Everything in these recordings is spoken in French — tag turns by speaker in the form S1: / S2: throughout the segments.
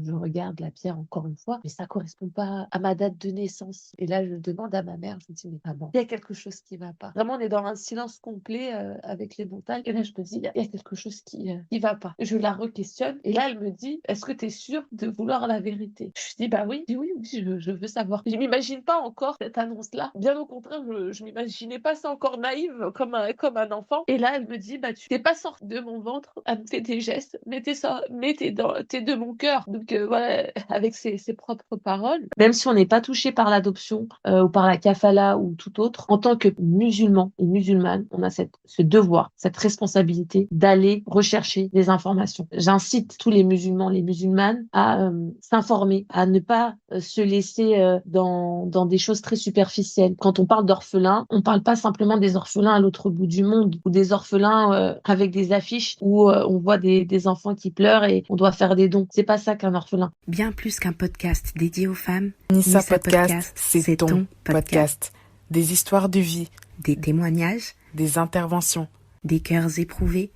S1: je regarde la pierre encore une fois, mais ça correspond pas à ma date de naissance. Et là, je demande à ma mère, je me dis, mais maman, il y a quelque chose qui va pas. Vraiment, on est dans un silence complet avec les montagnes. Et là, je me dis, il y a quelque chose qui va pas. Je la re-questionne. Et là, elle me dit, est-ce que tu es sûre de vouloir la vérité? Je dis, bah oui. Je dis, oui, oui, je veux savoir. Je m'imagine pas encore cette annonce-là. Bien au contraire, je m'imaginais pas ça encore naïve comme un enfant. Et là, elle me dit, bah tu t'es pas sortie de mon ventre, elle me fait des gestes, mais t'es de mon cœur. Donc voilà, avec ses propres paroles. Même si on n'est pas touché par l'adoption ou par la kafala ou tout autre, en tant que musulman et musulmane, on a ce devoir, cette responsabilité d'aller rechercher des informations. J'incite tous les musulmans, les musulmanes à s'informer, à ne pas se laisser dans des choses très superficielles. Quand on parle d'orphelins, on parle pas simplement des orphelins à l'autre bout du monde ou des orphelins avec des affiches où on voit des enfants qui pleurent et on doit faire des dons. C'est pas ça qu'un orphelin.
S2: Bien plus qu'un podcast dédié aux femmes,
S3: Nissa Podcast, c'est ton podcast. Des histoires de vie,
S2: des témoignages,
S3: des interventions,
S2: des cœurs éprouvés,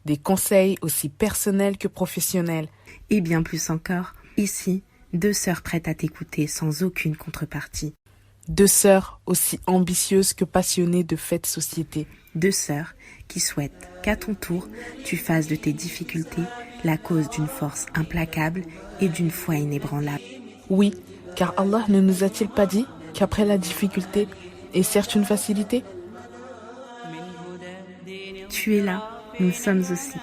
S3: des conseils aussi personnels que professionnels.
S2: Et bien plus encore, ici, 2 sœurs prêtes à t'écouter sans aucune contrepartie.
S3: 2 sœurs aussi ambitieuses que passionnées de faits de société.
S2: 2 sœurs qui souhaitent qu'à ton tour, tu fasses de tes difficultés la cause d'une force implacable et d'une foi inébranlable.
S3: Oui, car Allah ne nous a-t-il pas dit qu'après la difficulté est certes une facilité?
S2: Tu es là, nous sommes aussi.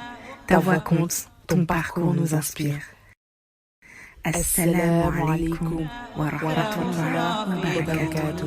S2: Ta voix compte, ton parcours nous inspire. Assalamu alaikum wa rahmatullahi wa barakatuh.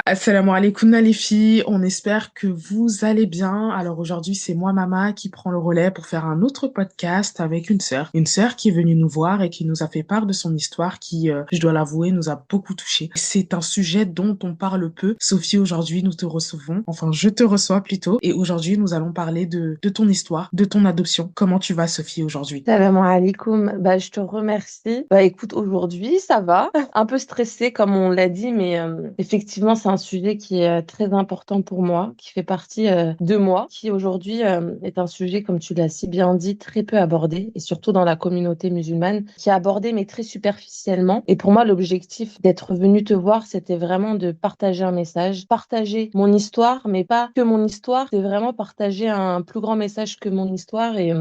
S4: Assalamu alaikum les filles, on espère que vous allez bien. Alors aujourd'hui c'est moi Mama qui prend le relais pour faire un autre podcast avec une sœur qui est venue nous voir et qui nous a fait part de son histoire qui, je dois l'avouer, nous a beaucoup touchés. C'est un sujet dont on parle peu. Sophie, aujourd'hui nous te recevons, enfin je te reçois plutôt, et aujourd'hui nous allons parler de ton histoire, de ton adoption. Comment tu vas Sophie aujourd'hui?
S1: Salam alaikum. Bah, je te remercie. Bah, écoute, aujourd'hui, ça va. Un peu stressée, comme on l'a dit, mais effectivement, c'est un sujet qui est très important pour moi, qui fait partie de moi, qui aujourd'hui est un sujet, comme tu l'as si bien dit, très peu abordé, et surtout dans la communauté musulmane, qui est abordé, mais très superficiellement. Et pour moi, l'objectif d'être venue te voir, c'était vraiment de partager un message, partager mon histoire, mais pas que mon histoire, c'est vraiment partager un plus grand message que mon histoire et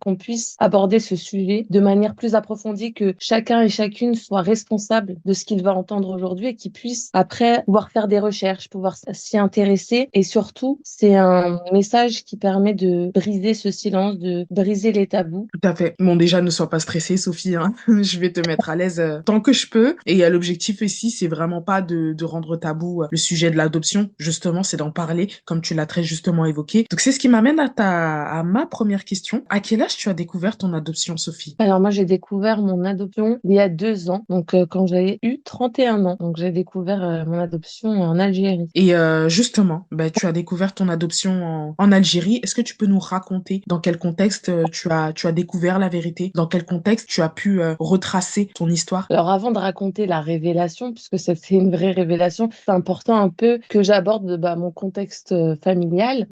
S1: qu'on puisse aborder ce sujet de manière plus approfondie, que chacun et chacune soit responsable de ce qu'il va entendre aujourd'hui et qu'il puisse après pouvoir faire des recherches, pouvoir s'y intéresser. Et surtout, c'est un message qui permet de briser ce silence, de briser les tabous.
S4: Tout à fait. Bon, déjà, ne sois pas stressée, Sophie, hein. Je vais te mettre à l'aise tant que je peux. Et l'objectif ici, c'est vraiment pas de rendre tabou le sujet de l'adoption. Justement, c'est d'en parler, comme tu l'as très justement évoqué. Donc, c'est ce qui m'amène à ma première question. À quel âge tu as découvert ton adoption, Sophie?
S1: Alors moi, j'ai découvert mon adoption il y a 2 ans, donc quand j'avais eu 31 ans. Donc j'ai découvert mon adoption en Algérie.
S4: Et justement, bah, tu as découvert ton adoption en Algérie. Est-ce que tu peux nous raconter dans quel contexte tu as découvert la vérité? Dans quel contexte tu as pu retracer ton histoire?
S1: Alors avant de raconter la révélation, puisque c'était une vraie révélation, c'est important un peu que j'aborde mon contexte familial.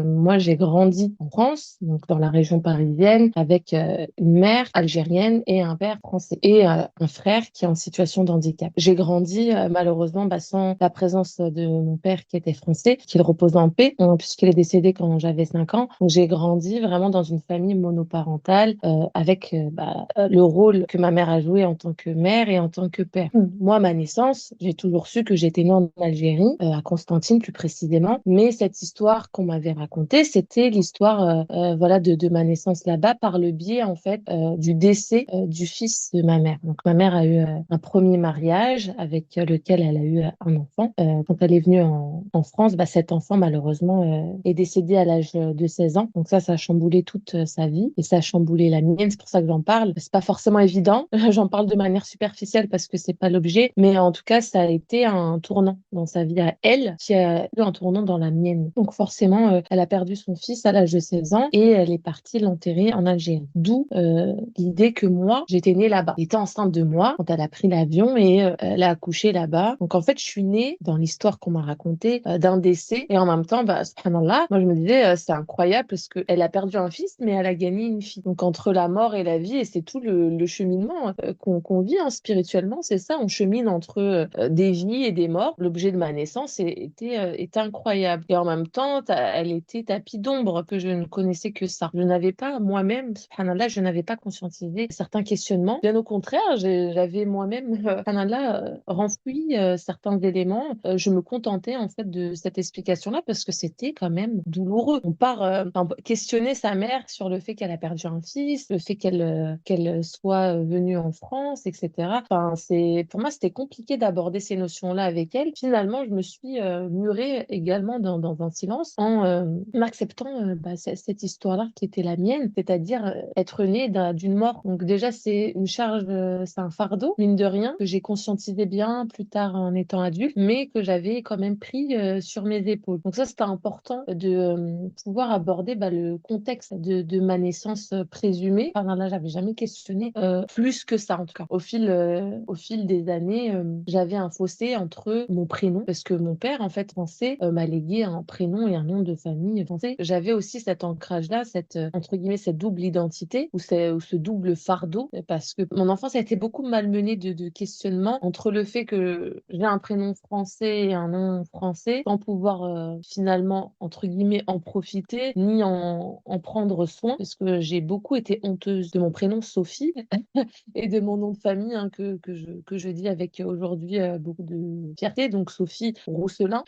S1: Moi, j'ai grandi en France, donc dans la région parisienne, avec une mère algérienne et un père français, et un frère qui est en situation de handicap. J'ai grandi malheureusement sans la présence de mon père qui était français, qu'il repose en paix, puisqu'il est décédé quand j'avais 5 ans. Donc j'ai grandi vraiment dans une famille monoparentale avec le rôle que ma mère a joué en tant que mère et en tant que père. Moi, à ma naissance, j'ai toujours su que j'étais née en Algérie, à Constantine plus précisément, mais cette histoire qu'on m'avait racontée, c'était l'histoire de ma naissance là-bas par le biais en fait du décès du fils de ma mère. Donc ma mère a eu un premier mariage avec lequel elle a eu un enfant. Quand elle est venue en France, cet enfant malheureusement est décédé à l'âge de 16 ans. Donc ça a chamboulé toute sa vie et ça a chamboulé la mienne. C'est pour ça que j'en parle. C'est pas forcément évident. J'en parle de manière superficielle parce que c'est pas l'objet, mais en tout cas ça a été un tournant dans sa vie à elle, qui a eu un tournant dans la mienne. Donc forcément, elle a perdu son fils à l'âge de 16 ans et elle est partie l'enterrer en Algérie. D'où l'idée que moi, j'étais née là-bas. Elle était enceinte de moi quand elle a pris l'avion et elle a accouché là-bas. Donc en fait, je suis née dans l'histoire qu'on m'a racontée d'un décès. Et en même temps, bah, subhanallah, moi je me disais, c'est incroyable parce qu'elle a perdu un fils, mais elle a gagné une fille. Donc entre la mort et la vie, et c'est tout le cheminement qu'on vit hein, spirituellement, c'est ça, on chemine entre des vies et des morts. L'objet de ma naissance était incroyable. Et en même temps, elle était tapis d'ombre, que je ne connaissais que ça. Je n'avais pas moi-même, subhanallah, je n'avais pas conscientisé certains questionnements. Bien au contraire, j'avais moi-même, subhanallah, renfoui certains éléments. Je me contentais en fait de cette explication-là parce que c'était quand même douloureux. On part questionner sa mère sur le fait qu'elle a perdu un fils, le fait qu'elle soit venue en France, etc. Enfin, pour moi, c'était compliqué d'aborder ces notions-là avec elle. Finalement, je me suis murée également dans un silence en acceptant cette histoire-là qui était la mienne, c'est-à-dire être née d'une mort. Donc déjà, c'est une charge, c'est un fardeau, mine de rien, que j'ai conscientisé bien plus tard en étant adulte, mais que j'avais quand même pris sur mes épaules. Donc ça, c'était important de pouvoir aborder le contexte de ma naissance présumée. Enfin, là, j'avais jamais questionné plus que ça, en tout cas. Au fil des années, j'avais un fossé entre mon prénom, parce que mon père, en fait, français, m'a légué un prénom et un nom de famille français. J'avais aussi cet ancrage-là, entre guillemets, cette double identité, ou ce double fardeau, parce que mon enfance a été beaucoup malmenée de questionnements entre le fait que j'ai un prénom français et un nom français, sans pouvoir finalement, entre guillemets, en profiter, ni en prendre soin, parce que j'ai beaucoup été honteuse de mon prénom Sophie et de mon nom de famille hein, que je dis avec aujourd'hui beaucoup de fierté, donc Sophie Rousselin,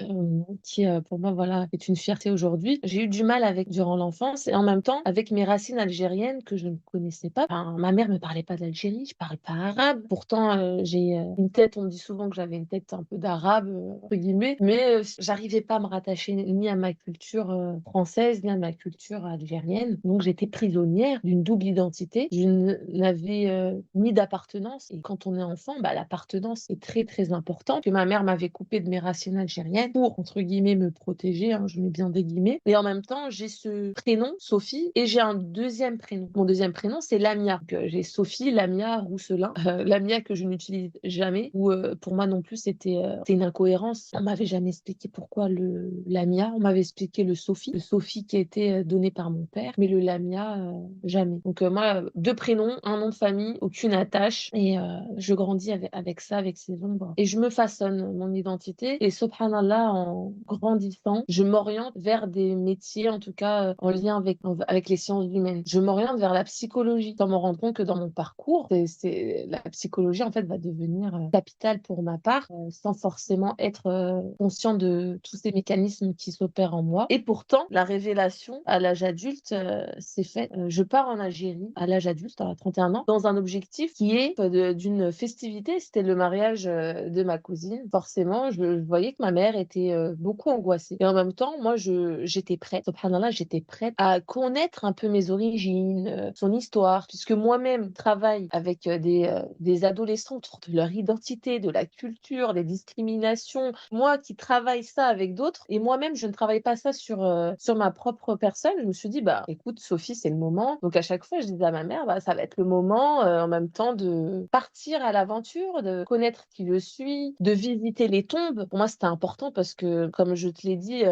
S1: qui pour moi voilà est une fierté aujourd'hui. J'ai eu du mal avec durant l'enfance et en même temps avec mes racines algériennes que je ne connaissais pas. Enfin, ma mère me parlait pas d'Algérie, je parlais pas arabe. Pourtant j'ai une tête, on me dit souvent que j'avais une tête un peu d'arabe entre guillemets, mais j'arrivais pas à me rattacher ni à ma culture française ni à ma culture algérienne. Donc j'étais prisonnière d'une double identité. Je n'avais ni d'appartenance. Et quand on est enfant, l'appartenance est très très importante. Que ma mère m'avait coupé de mes racines algériennes pour, entre guillemets, me protéger. Hein, je mets bien des guillemets. Et en même temps, j'ai ce prénom, Sophie, et j'ai un deuxième prénom. Mon deuxième prénom, c'est Lamia. Donc, j'ai Sophie, Lamia, Rousselin. Lamia que je n'utilise jamais. Ou pour moi non plus, c'était une incohérence. On m'avait jamais expliqué pourquoi le Lamia. On m'avait expliqué le Sophie. Le Sophie qui a été donné par mon père. Mais le Lamia, jamais. Donc moi, deux prénoms, un nom de famille, aucune attache. Et je grandis avec ça, avec ces ombres. Et je me façonne mon identité. Et subhanallah, en grandissant, je m'oriente vers des métiers, en tout cas en lien avec les sciences humaines. Je m'oriente vers la psychologie, sans me rendre compte que dans mon parcours, la psychologie, en fait, va devenir capitale pour ma part, sans forcément être conscient de tous ces mécanismes qui s'opèrent en moi. Et pourtant, la révélation à l'âge adulte s'est faite. Je pars en Algérie à l'âge adulte, à 31 ans, dans un objectif qui est d'une festivité. C'était le mariage de ma cousine. Forcément, je voyais que ma mère était beaucoup angoissée. Et en même temps, moi, j'étais prête. Subhanallah, j'étais prête à connaître un peu mes origines, son histoire, puisque moi-même travaille avec des adolescents autour de leur identité, de la culture, des discriminations. Moi qui travaille ça avec d'autres, et moi-même, je ne travaille pas ça sur ma propre personne. Je me suis dit, écoute, Sophie, c'est le moment. Donc, à chaque fois, je disais à ma mère, ça va être le moment, en même temps, de partir à l'aventure, de connaître qui je suis, de visiter les tombes. Pour moi, c'était important parce que, comme je te l'ai dit,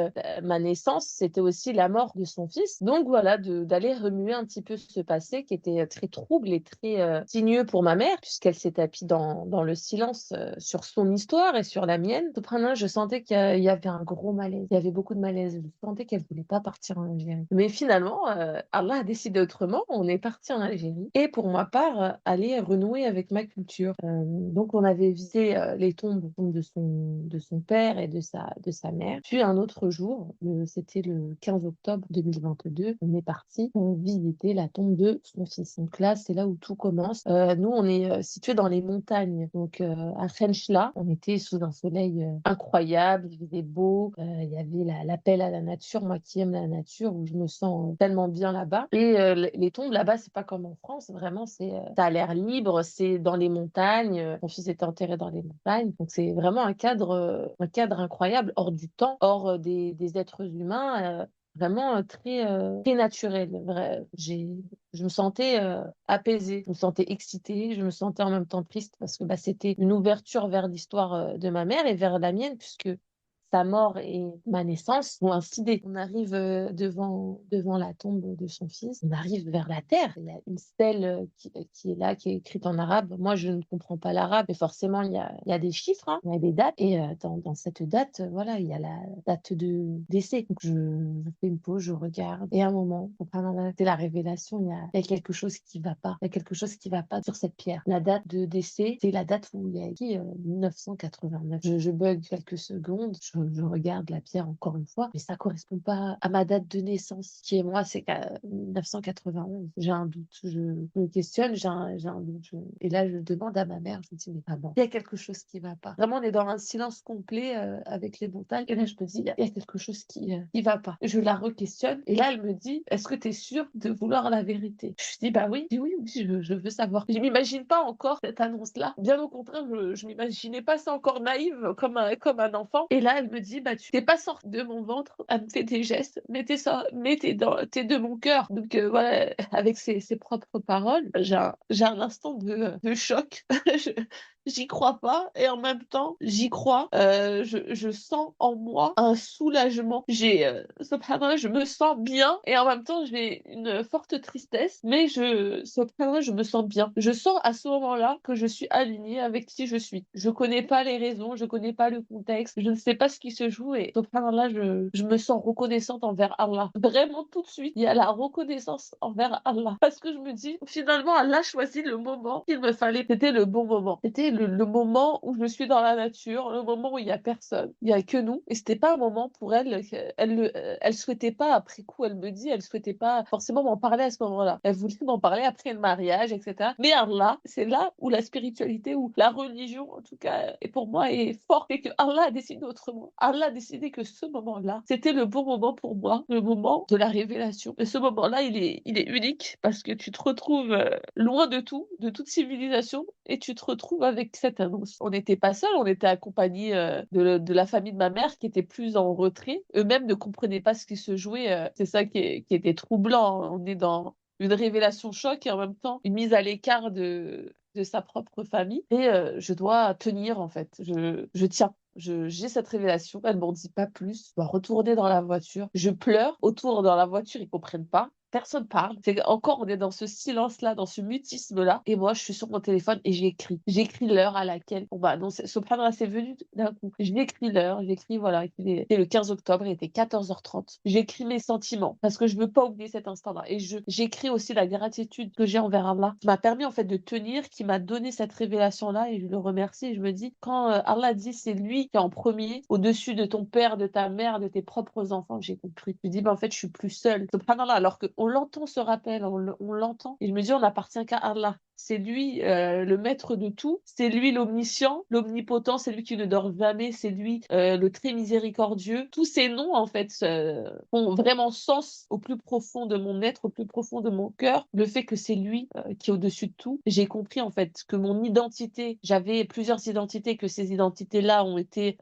S1: ma naissance, c'était aussi la mort de son fils. Donc, voilà, d'aller remuer un petit peu ce passé qui était très trouble et très sinueux pour ma mère, puisqu'elle s'est tapie dans le silence sur son histoire et sur la mienne. Cependant, je sentais qu'il y avait un gros malaise. Il y avait beaucoup de malaise. Je sentais qu'elle voulait pas partir en Algérie. Mais finalement, Allah a décidé autrement. On est parti en Algérie. Et pour ma part, aller renouer avec ma culture. Donc, on avait visité les tombes de son père et de sa mère. Puis un autre jour, c'était le 15 octobre 2022, on est parti visiter la tombe de son fils. Donc là, c'est là où tout commence. Nous, on est situé dans les montagnes. Donc à Khenchela, on était sous un soleil incroyable, il faisait beau, il y avait l'appel à la nature, moi qui aime la nature, où je me sens tellement bien là-bas. Et les tombes là-bas, c'est pas comme en France, vraiment, ça a l'air libre, c'est dans les montagnes. Mon fils était enterré dans les montagnes, donc c'est vraiment un cadre incroyable, hors du temps, hors des êtres humains. vraiment très naturel. Je me sentais apaisée, je me sentais excitée, je me sentais en même temps triste parce que bah, c'était une ouverture vers l'histoire de ma mère et vers la mienne, puisque sa mort et ma naissance ont incidé. On arrive devant la tombe de son fils, on arrive vers la terre. Il y a une stèle qui est là, qui est écrite en arabe. Moi, je ne comprends pas l'arabe, mais forcément, il y a des chiffres, hein, il y a des dates. Et dans cette date, voilà, il y a la date de décès. Donc, je fais une pause, je regarde. Et à un moment, c'est la révélation, il y a quelque chose qui va pas. Il y a quelque chose qui va pas sur cette pierre. La date de décès, c'est la date où il y a écrit 1989. Je bug quelques secondes, je regarde la pierre encore une fois, mais ça correspond pas à ma date de naissance, qui est moi, c'est 1991. J'ai un doute, je me questionne, j'ai un doute. Et là, je demande à ma mère, je me dis, mais maman, il y a quelque chose qui va pas. Vraiment, on est dans un silence complet avec les montagnes. Et là, je me dis, il y a quelque chose qui va pas. Je la re-questionne. Et là, elle me dit, est-ce que tu es sûre de vouloir la vérité? Je dis, bah oui. Je dis, oui, oui, je veux savoir. Je m'imagine pas encore cette annonce-là. Bien au contraire, je m'imaginais pas ça encore naïve comme un enfant. Et là, elle me dit, bah tu t'es pas sortie de mon ventre. Elle me fait des gestes, mais t'es de mon cœur. Donc voilà, avec ses propres paroles, j'ai un instant de choc. Je- J'y crois pas et en même temps j'y crois. Je sens en moi un soulagement. Subhanallah, je me sens bien et en même temps j'ai une forte tristesse, mais subhanallah, je me sens bien. Je sens à ce moment-là que je suis alignée avec qui je suis. Je connais pas les raisons, je connais pas le contexte, je ne sais pas ce qui se joue et subhanallah, je me sens reconnaissante envers Allah. Vraiment tout de suite, il y a la reconnaissance envers Allah parce que je me dis finalement Allah choisit le moment qu'il me fallait. C'était le bon moment. C'était le moment où je suis dans la nature, le moment où il y a personne, il y a que nous. Et c'était pas un moment pour elle. Elle souhaitait pas après coup. Elle me dit, elle souhaitait pas forcément m'en parler à ce moment-là. Elle voulait m'en parler après le mariage, etc. Mais Allah, c'est là où la spiritualité, où la religion, en tout cas, et pour moi, est forte et que Allah a décidé autrement. Allah a décidé que ce moment-là, c'était le bon moment pour moi, le moment de la révélation. Et ce moment-là, il est unique parce que tu te retrouves loin de tout, de toute civilisation, et tu te retrouves avec cette annonce. On n'était pas seuls, on était accompagnés de la famille de ma mère qui était plus en retrait. Eux-mêmes ne comprenaient pas ce qui se jouait. C'est ça qui était troublant. On est dans une révélation choc et en même temps une mise à l'écart de sa propre famille. Et je dois tenir en fait. Je tiens. J'ai cette révélation, elle m'en dit pas plus. Je dois retourner dans la voiture. Je pleure autour dans la voiture, ils comprennent pas. Personne parle. C'est encore, on est dans ce silence-là, dans ce mutisme-là. Et moi, je suis sur mon téléphone et j'écris. J'écris l'heure à laquelle. Bon, bah, non, Subhanallah, c'est venu d'un coup. J'écris l'heure, j'écris, voilà, c'était le 15 octobre, il était 14h30. J'écris mes sentiments parce que je veux pas oublier cet instant-là. Et j'écris aussi la gratitude que j'ai envers Allah, qui m'a permis, en fait, de tenir, qui m'a donné cette révélation-là et je le remercie. Et je me dis, quand Allah dit c'est lui qui est en premier, au-dessus de ton père, de ta mère, de tes propres enfants, j'ai compris. Je me dis, bah, en fait, je suis plus seule. Subhanallah, alors qu'on l'entend ce rappel, on l'entend. Et je me dis, on n'appartient qu'à Allah. C'est lui le maître de tout, c'est lui l'omniscient, l'omnipotent, c'est lui qui ne dort jamais, c'est lui le très miséricordieux. Tous ces noms, en fait, font vraiment sens au plus profond de mon être, au plus profond de mon cœur. Le fait que c'est lui qui est au-dessus de tout. J'ai compris, en fait, que mon identité, j'avais plusieurs identités, que ces identités-là ont été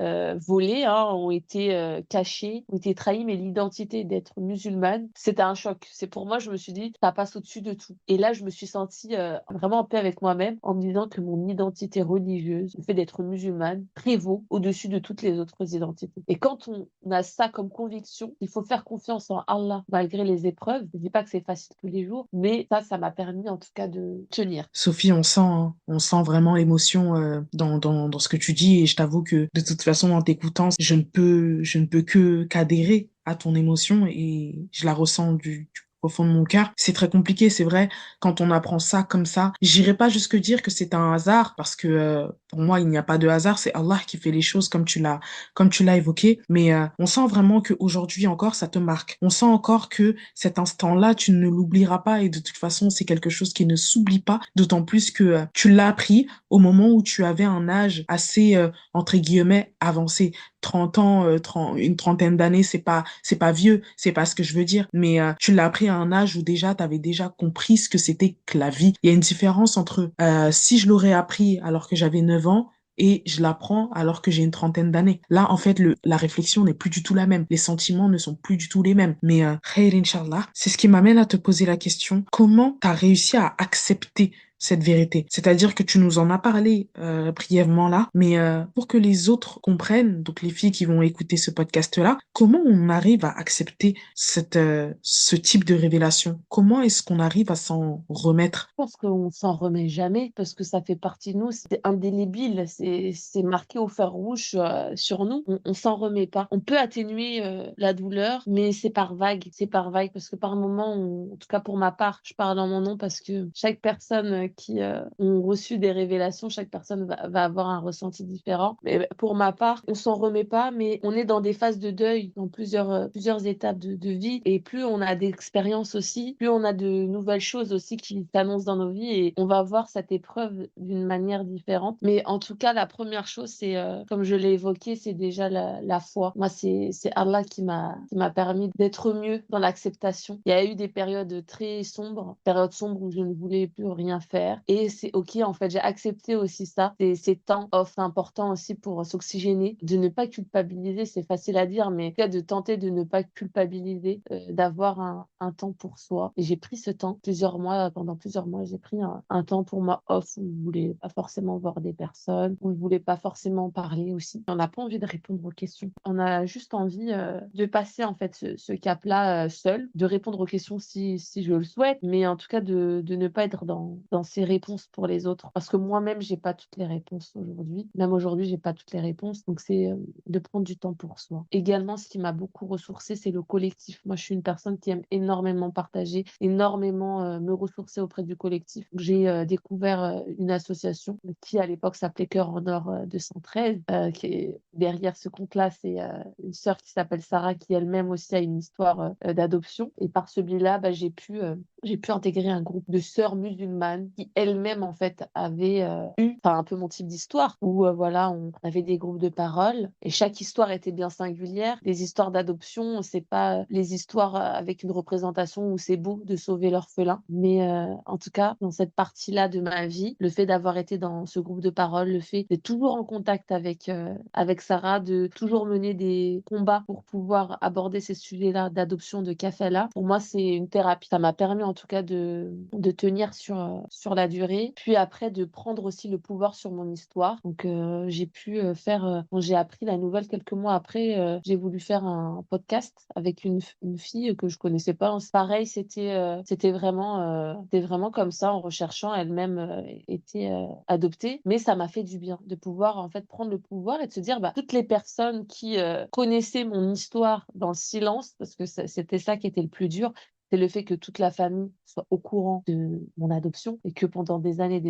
S1: volées, hein, ont été cachées, ont été trahies, mais l'identité d'être musulmane, c'était un choc. C'est pour moi, je me suis dit, ça passe au-dessus de tout. Et là, je me suis sentie vraiment en paix avec moi-même en me disant que mon identité religieuse, le fait d'être musulmane, prévaut au-dessus de toutes les autres identités. Et quand on a ça comme conviction, il faut faire confiance en Allah malgré les épreuves. Je ne dis pas que c'est facile tous les jours, mais ça m'a permis en tout cas de tenir.
S4: Sophie, on sent, hein, on sent vraiment l'émotion dans ce que tu dis et je t'avoue que de toute façon, en t'écoutant, je ne peux que qu'adhérer à ton émotion et je la ressens du profond de mon cœur. C'est très compliqué, c'est vrai, quand on apprend ça comme ça. J'irai pas jusque dire que c'est un hasard parce que pour moi, il n'y a pas de hasard, c'est Allah qui fait les choses comme tu l'as évoqué, mais on sent vraiment qu'aujourd'hui encore, ça te marque. On sent encore que cet instant-là, tu ne l'oublieras pas et de toute façon, c'est quelque chose qui ne s'oublie pas, d'autant plus que tu l'as appris au moment où tu avais un âge assez, entre guillemets, avancé. 30 ans, une trentaine d'années, c'est pas vieux, c'est pas ce que je veux dire, mais tu l'as appris à un âge où déjà, tu avais déjà compris ce que c'était que la vie. Il y a une différence entre si je l'aurais appris alors que j'avais 9 ans, et je l'apprends alors que j'ai une trentaine d'années. Là, en fait, la réflexion n'est plus du tout la même. Les sentiments ne sont plus du tout les mêmes. Mais khair, Inch'Allah, c'est ce qui m'amène à te poser la question, comment tu as réussi à accepter cette vérité? C'est-à-dire que tu nous en as parlé brièvement là, mais pour que les autres comprennent, donc les filles qui vont écouter ce podcast-là, comment on arrive à accepter ce type de révélation? Comment est-ce qu'on arrive à s'en remettre?
S1: Je pense qu'on s'en remet jamais parce que ça fait partie de nous, c'est indélébile, c'est marqué au fer rouge sur nous. On s'en remet pas. On peut atténuer la douleur, mais c'est par vague parce que par moment, en tout cas pour ma part, je parle en mon nom parce que chaque personne qui ont reçu des révélations, chaque personne va avoir un ressenti différent. Mais pour ma part, on s'en remet pas, mais on est dans des phases de deuil, dans plusieurs étapes de vie, et plus on a d'expérience aussi, plus on a de nouvelles choses aussi qui s'annoncent dans nos vies, et on va voir cette épreuve d'une manière différente. Mais en tout cas, la première chose, c'est, comme je l'ai évoqué, c'est déjà la foi. Moi, c'est Allah qui m'a permis d'être mieux dans l'acceptation. Il y a eu des périodes très sombres, périodes sombres où je ne voulais plus rien faire. Et c'est OK, en fait, j'ai accepté aussi ça. Ces temps off, c'est important aussi pour s'oxygéner, de ne pas culpabiliser. C'est facile à dire, mais en tout cas, de tenter de ne pas culpabiliser, d'avoir un temps pour soi. Et j'ai pris ce temps pendant plusieurs mois, j'ai pris un temps pour moi off où je voulais pas forcément voir des personnes, où je voulais pas forcément parler aussi. On n'a pas envie de répondre aux questions. On a juste envie de passer en fait ce cap-là seul, de répondre aux questions si je le souhaite, mais en tout cas de ne pas être dans ces réponses pour les autres. Parce que moi-même, j'ai pas toutes les réponses aujourd'hui. Même aujourd'hui, j'ai pas toutes les réponses. Donc c'est de prendre du temps pour soi. Également, ce qui m'a beaucoup ressourcée, c'est le collectif. Moi, je suis une personne qui aime énormément partager, énormément me ressourcer auprès du collectif. J'ai découvert une association qui, à l'époque, s'appelait Cœur en Or 213. Qui est, derrière ce compte-là, c'est une sœur qui s'appelle Sarah, qui elle-même aussi a une histoire d'adoption. Et par ce biais-là, bah, j'ai pu intégrer un groupe de sœurs musulmanes qui elles-mêmes, en fait, avaient eu enfin, un peu mon type d'histoire, où voilà, on avait des groupes de parole et chaque histoire était bien singulière. Les histoires d'adoption, c'est pas les histoires avec une représentation où c'est beau de sauver l'orphelin, mais en tout cas, dans cette partie-là de ma vie, le fait d'avoir été dans ce groupe de parole, le fait d'être toujours en contact avec Sarah, de toujours mener des combats pour pouvoir aborder ces sujets-là d'adoption de kafala, pour moi, c'est une thérapie. Ça m'a permis en tout cas de tenir sur la durée, puis après de prendre aussi le pouvoir sur mon histoire. Donc j'ai pu faire, quand j'ai appris la nouvelle quelques mois après, j'ai voulu faire un podcast avec une fille que je connaissais pas. Pareil, c'était vraiment comme ça, en recherchant, elle-même était adoptée, mais ça m'a fait du bien de pouvoir en fait prendre le pouvoir et de se dire, bah, toutes les personnes qui connaissaient mon histoire dans le silence, parce que c'était ça qui était le plus dur, c'est le fait que toute la famille soit au courant de mon adoption et que pendant des années,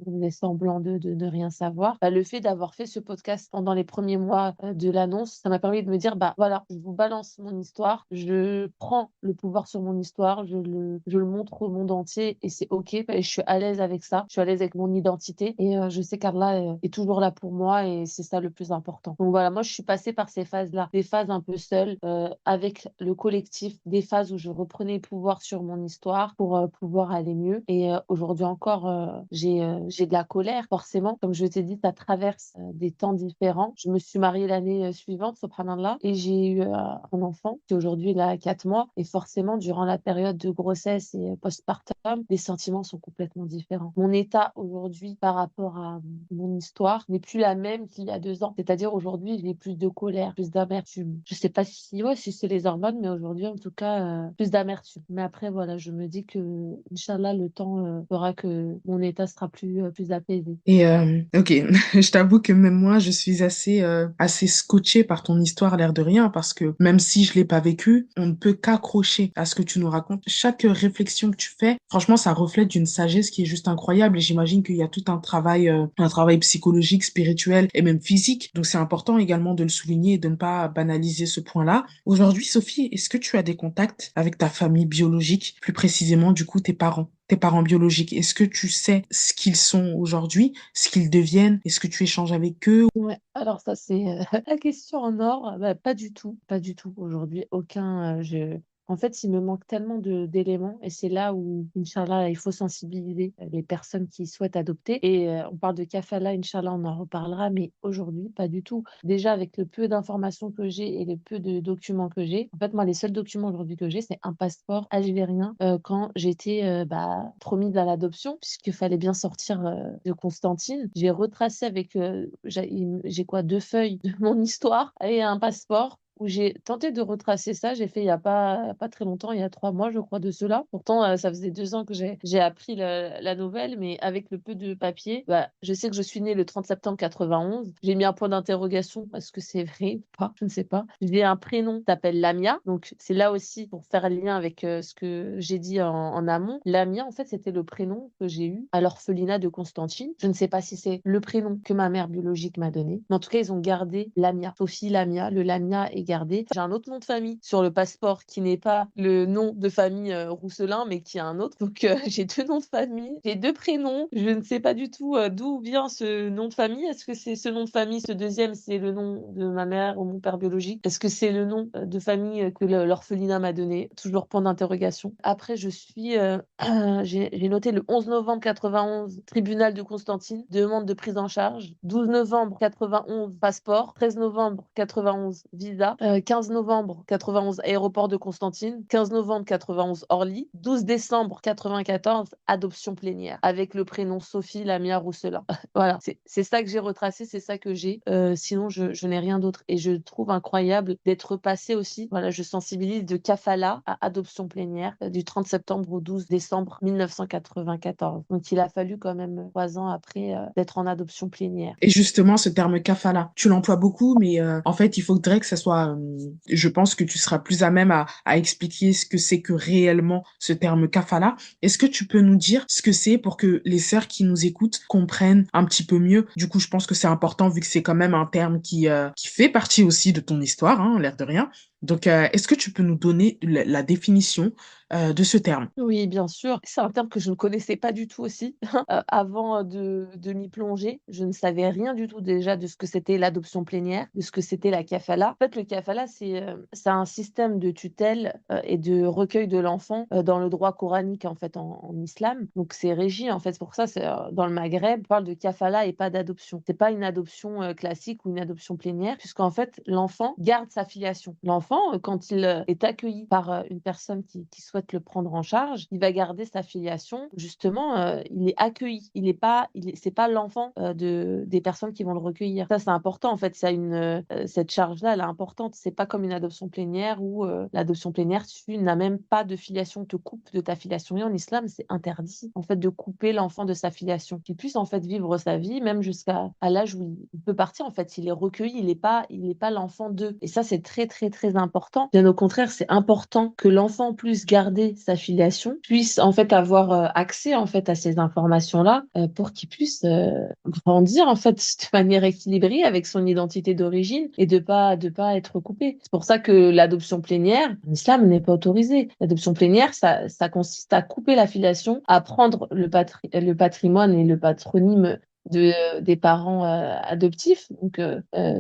S1: on faisait semblant de ne rien savoir. Bah, le fait d'avoir fait ce podcast pendant les premiers mois de l'annonce, ça m'a permis de me dire, bah voilà, je vous balance mon histoire, je prends le pouvoir sur mon histoire, je le montre au monde entier et c'est OK. Et je suis à l'aise avec ça, je suis à l'aise avec mon identité et je sais qu'Allah est toujours là pour moi et c'est ça le plus important. Donc voilà, moi je suis passée par ces phases-là, des phases un peu seules avec le collectif, des phases où je reprenais le pouvoir sur mon histoire pour pouvoir aller mieux. Et aujourd'hui encore, j'ai de la colère, forcément. Comme je t'ai dit, ça traverse des temps différents. Je me suis mariée l'année suivante, subhanallah, et j'ai eu un enfant qui aujourd'hui il a 4 mois. Et forcément, durant la période de grossesse et postpartum, les sentiments sont complètement différents. Mon état aujourd'hui par rapport à mon histoire n'est plus la même qu'il y a 2 ans. C'est-à-dire aujourd'hui, j'ai plus de colère, plus d'amertume. Je sais pas si c'est les hormones, mais aujourd'hui, en tout cas, plus d'amertume. Mais après, voilà, je me dis que, Inch'Allah, le temps fera que mon état sera plus apaisé.
S4: Et ok, je t'avoue que même moi, je suis assez scotchée par ton histoire, l'air de rien, parce que même si je l'ai pas vécu, on ne peut qu'accrocher à ce que tu nous racontes. Chaque réflexion que tu fais, franchement, ça reflète d'une sagesse qui est juste incroyable. Et j'imagine qu'il y a tout un travail psychologique, spirituel et même physique. Donc c'est important également de le souligner et de ne pas banaliser ce point-là. Aujourd'hui, Sophie, est-ce que tu as des contacts avec ta famille biologique, plus précisément, du coup, tes parents biologiques? Est-ce que tu sais ce qu'ils sont aujourd'hui, ce qu'ils deviennent? Est-ce que tu échanges avec eux?
S1: Ouais, alors ça, c'est la question en or. Bah, pas du tout, pas du tout. Aujourd'hui, aucun. en fait, il me manque tellement d'éléments et c'est là où, Inch'Allah, il faut sensibiliser les personnes qui souhaitent adopter. Et on parle de kafala, Inch'Allah, on en reparlera, mais aujourd'hui, pas du tout. Déjà, avec le peu d'informations que j'ai et le peu de documents que j'ai, en fait, moi, les seuls documents aujourd'hui que j'ai, c'est un passeport algérien quand j'étais promise à l'adoption, puisqu'il fallait bien sortir de Constantine. J'ai retracé avec, j'ai quoi, 2 feuilles de mon histoire et un passeport où j'ai tenté de retracer ça. J'ai fait il y a pas très longtemps, il y a 3 mois, je crois, de cela. Pourtant, ça faisait 2 ans que j'ai appris la nouvelle, mais avec le peu de papier, je sais que je suis née le 30 septembre 91. J'ai mis un point d'interrogation. Est-ce que c'est vrai ou pas? Je ne sais pas. J'ai un prénom qui s'appelle Lamia. Donc, c'est là aussi pour faire lien avec ce que j'ai dit en amont. Lamia, en fait, c'était le prénom que j'ai eu à l'orphelinat de Constantine. Je ne sais pas si c'est le prénom que ma mère biologique m'a donné, mais en tout cas, ils ont gardé Lamia. Sophie Lamia. Le Lamia est gardé. J'ai un autre nom de famille sur le passeport qui n'est pas le nom de famille Rousselin, mais qui a un autre. Donc, j'ai 2 noms de famille, j'ai 2 prénoms. Je ne sais pas du tout d'où vient ce nom de famille. Est-ce que c'est ce nom de famille, ce deuxième, c'est le nom de ma mère ou mon père biologique? Est-ce que c'est le nom de famille que l'orphelinat m'a donné? Toujours point d'interrogation. Après, j'ai noté le 11 novembre 91, tribunal de Constantine, demande de prise en charge. 12 novembre 91, passeport. 13 novembre 91, visa. 15 novembre 91, aéroport de Constantine. 15 novembre 91, Orly. 12 décembre 94, adoption plénière, avec le prénom Sophie Lamia Rousselin. Voilà, c'est ça que j'ai retracé, c'est ça que j'ai. Sinon, je n'ai rien d'autre. Et je trouve incroyable d'être passé aussi. Voilà, je sensibilise de kafala à adoption plénière du 30 septembre au 12 décembre 1994. Donc, il a fallu quand même 3 ans après d'être en adoption plénière.
S4: Et justement, ce terme kafala, tu l'emploies beaucoup, mais en fait, il faudrait que ça soit. Je pense que tu seras plus à même à expliquer ce que c'est que réellement ce terme kafala. Est-ce que tu peux nous dire ce que c'est pour que les sœurs qui nous écoutent comprennent un petit peu mieux? Du coup, je pense que c'est important vu que c'est quand même un terme qui fait partie aussi de ton histoire, hein, l'air de rien. Donc, est-ce que tu peux nous donner la définition de ce terme?
S1: Oui, bien sûr. C'est un terme que je ne connaissais pas du tout aussi. Avant de m'y plonger, je ne savais rien du tout déjà de ce que c'était l'adoption plénière, de ce que c'était la kafala. En fait, le kafala, c'est un système de tutelle et de recueil de l'enfant dans le droit coranique en fait en islam. Donc c'est régi en fait. C'est pour ça, dans le Maghreb, on parle de kafala et pas d'adoption. C'est pas une adoption classique ou une adoption plénière, puisqu'en fait l'enfant garde sa filiation. L'enfant, quand il est accueilli par une personne qui souhaite le prendre en charge, il va garder sa filiation. Justement, il est accueilli. C'est pas l'enfant des personnes qui vont le recueillir. Ça, c'est important en fait. Cette charge-là, elle est importante. C'est pas comme une adoption plénière où l'adoption plénière, tu n'as même pas de filiation, te coupe de ta filiation. Et en islam, c'est interdit en fait de couper l'enfant de sa filiation, qu'il puisse en fait vivre sa vie, même jusqu'à l'âge où il peut partir. En fait, il est recueilli, il est pas l'enfant d'eux. Et ça, c'est très très très important. Bien au contraire, c'est important que l'enfant puisse garder sa filiation, puisse en fait avoir accès en fait à ces informations-là pour qu'il puisse grandir en fait de manière équilibrée avec son identité d'origine et de pas être coupé. C'est pour ça que l'adoption plénière en islam n'est pas autorisée. L'adoption plénière, ça consiste à couper la filiation, à prendre le patrimoine et le patronyme des parents adoptifs. Donc,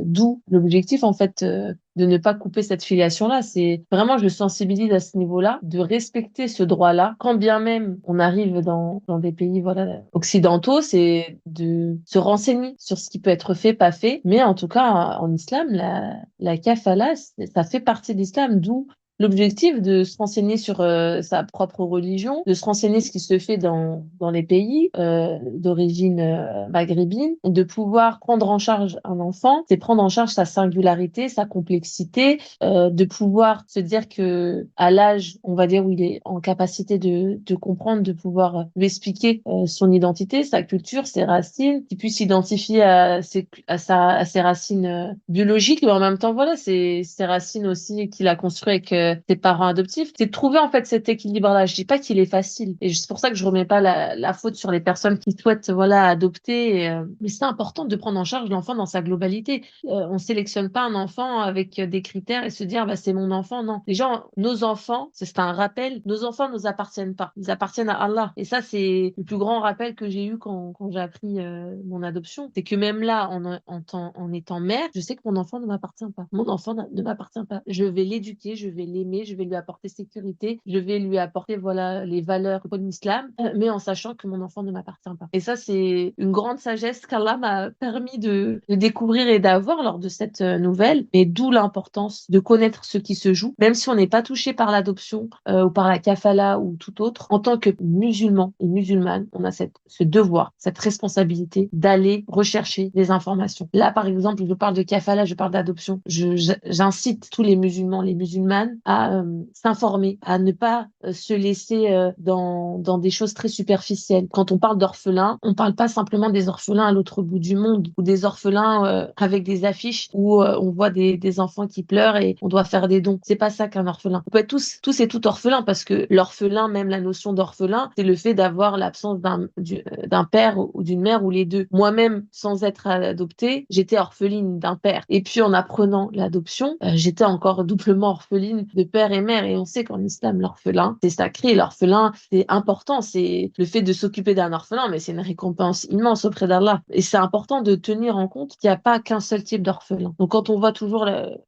S1: d'où l'objectif, en fait, de ne pas couper cette filiation-là. C'est vraiment, je sensibilise à ce niveau-là, de respecter ce droit-là. Quand bien même on arrive dans des pays, voilà, occidentaux, c'est de se renseigner sur ce qui peut être fait, pas fait. Mais en tout cas, en islam, la kafala, ça fait partie de l'islam, d'où l'objectif de se renseigner sur sa propre religion, de se renseigner ce qui se fait dans les pays d'origine maghrébine, de pouvoir prendre en charge un enfant, c'est prendre en charge sa singularité, sa complexité, de pouvoir se dire que à l'âge, on va dire où il est en capacité de comprendre, de pouvoir lui expliquer son identité, sa culture, ses racines, qu'il puisse s'identifier à ses racines biologiques, mais en même temps, voilà, ses racines aussi qu'il a construit avec ses parents adoptifs. C'est de trouver en fait cet équilibre-là. Je dis pas qu'il est facile, et c'est pour ça que je remets pas la faute sur les personnes qui souhaitent voilà adopter. Mais c'est important de prendre en charge l'enfant dans sa globalité. On sélectionne pas un enfant avec des critères et se dire bah c'est mon enfant. Non, les gens, nos enfants, c'est un rappel. Nos enfants nous appartiennent pas. Ils appartiennent à Allah. Et ça c'est le plus grand rappel que j'ai eu quand j'ai appris mon adoption. C'est que même là, en étant mère, je sais que mon enfant ne m'appartient pas. Mon enfant ne m'appartient pas. Je vais l'éduquer, je vais l'aimer, je vais lui apporter sécurité, je vais lui apporter voilà les valeurs de l'islam, mais en sachant que mon enfant ne m'appartient pas. Et ça, c'est une grande sagesse qu'Allah m'a permis de découvrir et d'avoir lors de cette nouvelle, et d'où l'importance de connaître ce qui se joue, même si on n'est pas touché par l'adoption ou par la kafala ou tout autre. En tant que musulman et musulmane, on a ce devoir, cette responsabilité d'aller rechercher des informations. Là, par exemple, je parle de kafala, je parle d'adoption. J'incite tous les musulmans, les musulmanes à s'informer, à ne pas se laisser dans des choses très superficielles. Quand on parle d'orphelins, on parle pas simplement des orphelins à l'autre bout du monde ou des orphelins avec des affiches où on voit des enfants qui pleurent et on doit faire des dons. C'est pas ça qu'un orphelin. On peut être tous et tout orphelins parce que l'orphelin, même la notion d'orphelin, c'est le fait d'avoir l'absence d'un père ou d'une mère ou les deux. Moi-même, sans être adoptée, j'étais orpheline d'un père. Et puis en apprenant l'adoption, j'étais encore doublement orpheline de père et mère. Et on sait qu'en islam, l'orphelin, c'est sacré. L'orphelin, c'est important. C'est le fait de s'occuper d'un orphelin, mais c'est une récompense immense auprès d'Allah. Et c'est important de tenir en compte qu'il n'y a pas qu'un seul type d'orphelin. Donc quand on voit toujours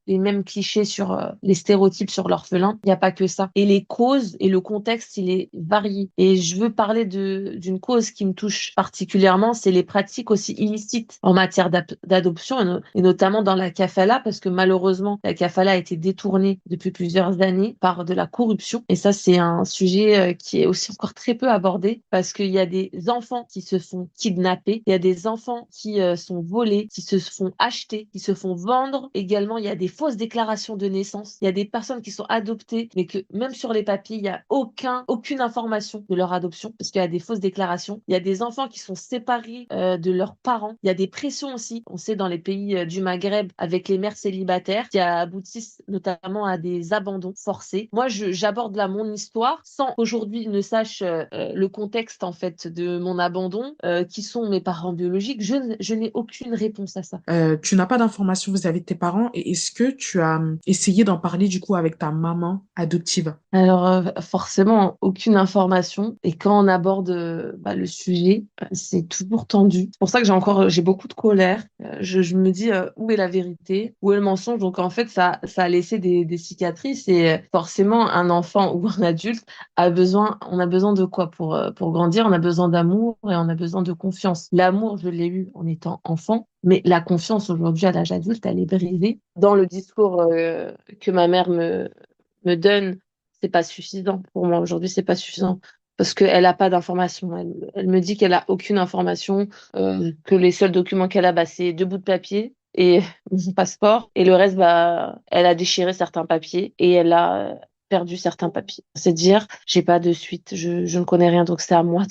S1: les mêmes clichés sur les stéréotypes sur l'orphelin, il n'y a pas que ça. Et les causes et le contexte, il est varié. Et je veux parler d'une cause qui me touche particulièrement, c'est les pratiques aussi illicites en matière d'adoption et notamment dans la kafala, parce que malheureusement, la kafala a été détournée depuis plusieurs années par de la corruption. Et ça, c'est un sujet qui est aussi encore très peu abordé parce qu'il y a des enfants qui se font kidnapper, il y a des enfants qui sont volés, qui se font acheter, qui se font vendre. Également, il y a des fausses déclarations de naissance. Il y a des personnes qui sont adoptées, mais que même sur les papiers, il n'y a aucune information de leur adoption parce qu'il y a des fausses déclarations. Il y a des enfants qui sont séparés de leurs parents. Il y a des pressions aussi. On sait dans les pays du Maghreb avec les mères célibataires qui aboutissent notamment à des abandons forcés. Moi, j'aborde là mon histoire sans qu'aujourd'hui ne sache le contexte en fait de mon abandon, qui sont mes parents biologiques. Je n'ai aucune réponse à ça.
S4: Tu n'as pas d'informations vis-à-vis de tes parents et est-ce que tu as essayé d'en parler du coup avec ta maman adoptive?
S1: Alors, forcément, aucune information. Et quand on aborde le sujet, c'est toujours tendu. C'est pour ça que j'ai beaucoup de colère. Je me dis, où est la vérité? Où est le mensonge? Donc, en fait, ça a laissé des cicatrices. Et forcément, un enfant ou un adulte on a besoin de quoi pour grandir? On a besoin d'amour et on a besoin de confiance. L'amour, je l'ai eu en étant enfant. Mais la confiance aujourd'hui à l'âge adulte, elle est brisée. Dans le discours que ma mère me donne, c'est pas suffisant. Pour moi, aujourd'hui, c'est pas suffisant. Parce qu'elle n'a pas d'informations. Elle me dit qu'elle a aucune information, que les seuls documents qu'elle a, c'est 2 bouts de papier et mon passeport. Et le reste, elle a déchiré certains papiers et elle a perdu certains papiers. C'est dire, j'ai pas de suite, je ne connais rien, donc c'est à moi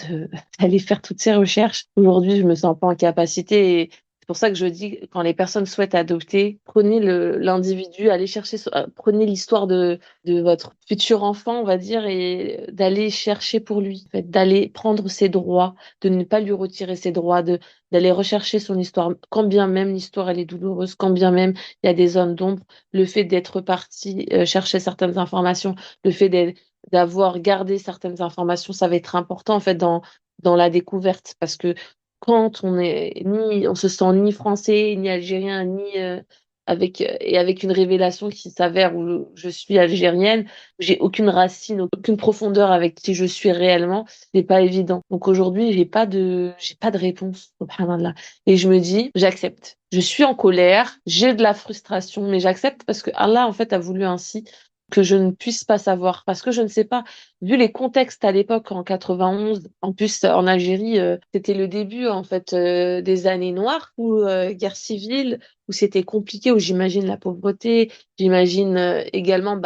S1: d'aller faire toutes ces recherches. Aujourd'hui, je me sens pas en capacité et c'est pour ça que je dis, quand les personnes souhaitent adopter, prenez l'individu, allez chercher, prenez l'histoire de votre futur enfant, on va dire, et d'aller chercher pour lui, en fait, d'aller prendre ses droits, de ne pas lui retirer ses droits, d'aller rechercher son histoire, quand bien même l'histoire elle est douloureuse, quand bien même il y a des zones d'ombre, le fait d'être parti chercher certaines informations, le fait d'avoir gardé certaines informations, ça va être important en fait dans la découverte, parce que quand on se sent ni français, ni algérien, ni avec une révélation qui s'avère où je suis algérienne, j'ai aucune racine, aucune profondeur avec qui je suis réellement, c'est pas évident. Donc aujourd'hui, j'ai pas de réponse, subhanallah. Et je me dis, j'accepte. Je suis en colère, j'ai de la frustration, mais j'accepte parce que Allah, en fait, a voulu ainsi que je ne puisse pas savoir, parce que je ne sais pas, vu les contextes à l'époque en 91, en plus en Algérie, c'était le début en fait des années noires, où guerre civile, où c'était compliqué, où j'imagine la pauvreté, j'imagine également